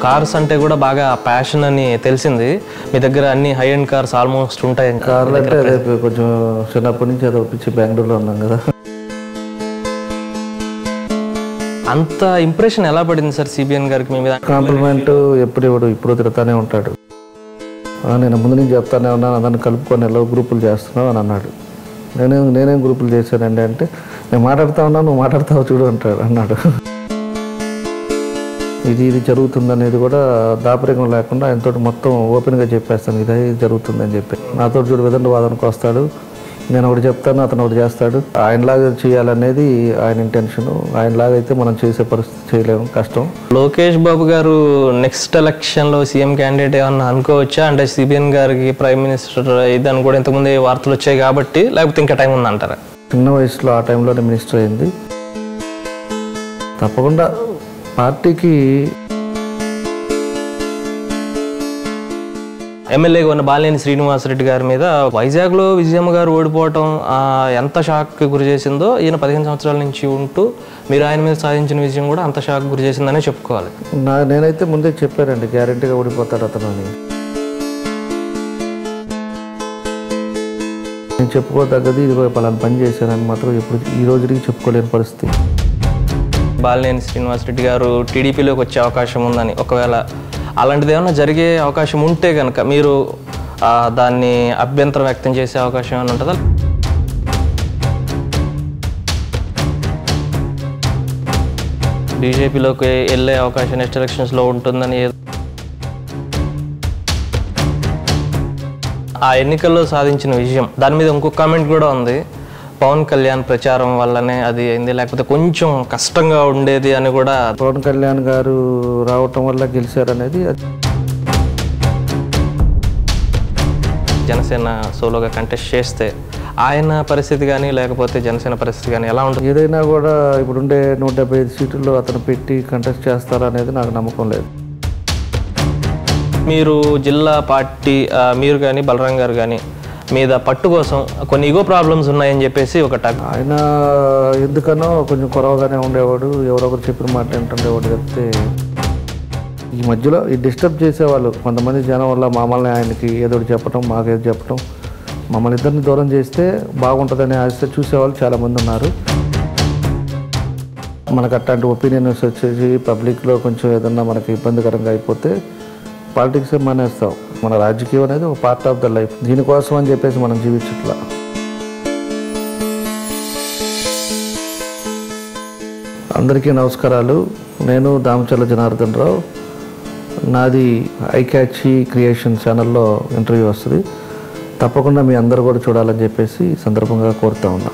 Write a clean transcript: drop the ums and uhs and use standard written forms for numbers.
Cars అంటే కూడా బాగా ప్యాషన్ అని తెలిసింది. మీ దగ్గర అన్ని హై అండ్ కార్స్ ఆల్మోస్ట్ ఉంటాయి. కార్లు అంటే అదే కొంచెం చిన్నప్పటి నుంచి అదే పిచ్చి బెంగళూరులో ఉన్నాం కదా. అంత ఇంప్రెషన్ ఎలా పడింది సార్ సిబిఎన్ గారికి మీ మీద? కాంప్లిమెంట్ ఇప్పుడు తిరుగుతానే ఉంటాడు. నేను ముందు నుంచి చెప్తానే ఉన్నాను, దాన్ని కలుపుకొని ఎలా గ్రూపులు చేస్తున్నావు అని అన్నాడు. నేనేం గ్రూపులు చేశానండి అంటే, నేను మాట్లాడుతూ ఉన్నాను, నువ్వు మాట్లాడతావు చూడు అన్నాడు. ఇది జరుగుతుందనేది కూడా దాపరికం లేకుండా ఆయనతో మొత్తం ఓపెన్గా చెప్పేస్తాను, ఇది జరుగుతుందని చెప్పి. నాతో చూడు విధంగా వాదనకు వస్తాడు, నేను ఒకటి చెప్తాను, అతను ఒకటి చేస్తాడు. ఆయనలాగా చేయాలనేది ఆయన ఇంటెన్షన్. ఆయనలాగా అయితే మనం చేసే పరిస్థితి చేయలేము, కష్టం. లోకేష్ బాబు గారు నెక్స్ట్ ఎలక్షన్లో సీఎం క్యాండిడేట్ ఏమన్నా అనుకోవచ్చా? అంటే సిబిఎన్ గారికి ప్రైమ్ మినిస్టర్ ఇదని కూడా ఇంతకుముందు వార్తలు వచ్చాయి కాబట్టి, లేకపోతే ఇంకా టైం ఉందంటారా? చిన్న వయసులో ఆ టైంలోనే మినిస్టర్ అయింది. తప్పకుండా పార్టీకి ఎమ్మెల్యేగా ఉన్న బాలినేని శ్రీనివాసరెడ్డి గారి మీద వైజాగ్లో విజయమ్మ గారు ఓడిపోవటం ఎంత షాక్కి గురి చేసిందో, ఈయన 15 సంవత్సరాల నుంచి ఉంటూ మీరు ఆయన మీద సాధించిన విజయం కూడా అంత షాక్ గురి చేసిందనే చెప్పుకోవాలి. నేనైతే ముందే చెప్పానండి, గ్యారెంటీగా ఓడిపోతాడు అతను అని. నేను చెప్పుకోదగ్గది ఇది పలానా పని చేశానని మాత్రం ఇప్పుడు ఈ రోజుకి చెప్పుకోలేని పరిస్థితి. బాలినేని శ్రీనివాసరెడ్డి గారు టీడీపీలోకి వచ్చే అవకాశం ఉందని, ఒకవేళ అలాంటిది ఏమైనా జరిగే అవకాశం ఉంటే కనుక మీరు దాన్ని అభ్యంతరం వ్యక్తం చేసే అవకాశం ఏమైనా ఉంటుందా? బీజేపీలోకి వెళ్ళే అవకాశం నెక్స్ట్ ఎలక్షన్స్లో ఉంటుందని ఆ ఎన్నికల్లో సాధించిన విజయం, దాని మీద ఇంకొక కామెంట్ కూడా ఉంది, పవన్ కళ్యాణ్ ప్రచారం వల్లనే అది అయింది, లేకపోతే కొంచెం కష్టంగా ఉండేది అని కూడా. పవన్ కళ్యాణ్ గారు రావటం వల్ల గెలిచారనేది. జనసేన సోలోగా కంటెస్ట్ చేస్తే ఆయన పరిస్థితి కానీ లేకపోతే జనసేన పరిస్థితి కానీ ఎలా ఉంటుంది? ఏదైనా కూడా ఇప్పుడుండే 175 సీట్లలో అతను పెట్టి కంటెస్ట్ చేస్తారనేది నాకు నమ్మకం లేదు. మీరు జిల్లా పార్టీ మీరు కానీ బలరాం గారు కానీ మీద పట్టు కోసం కొన్ని ఈగో ప్రాబ్లమ్స్ ఉన్నాయని చెప్పేసి ఒక ఆయన ఎందుకనో కొంచెం కొరవగానే ఉండేవాడు, ఎవరో ఒకరు చెప్పిన మాట ఏంటండేవాడు చెప్తే. ఈ మధ్యలో ఈ డిస్టర్బ్ చేసేవాళ్ళు కొంతమంది జనం వల్ల మమ్మల్ని ఆయనకి ఏదో చెప్పటం, మాకేదో చెప్పటం, మమ్మల్ని ఇద్దరిని దూరం చేస్తే బాగుంటుందని ఆశతో చూసేవాళ్ళు చాలామంది ఉన్నారు. మనకు అట్లాంటి ఒపీనియన్స్ వచ్చేసి పబ్లిక్లో కొంచెం ఏదన్నా మనకి ఇబ్బందికరంగా అయిపోతే పాలిటిక్స్ మానేస్తాం. మన రాజకీయం అనేది ఒక పార్ట్ ఆఫ్ ద లైఫ్, దీనికోసం అని చెప్పేసి మనం జీవించట్లా. అందరికీ నమస్కారాలు. నేను దామచర్ల జనార్దన్ రావు. నాది ఐక్యాచీ క్రియేషన్ ఛానల్లో ఇంటర్వ్యూ వస్తుంది, తప్పకుండా మీ అందరూ కూడా చూడాలని చెప్పేసి సందర్భంగా కోరుతా ఉన్నా.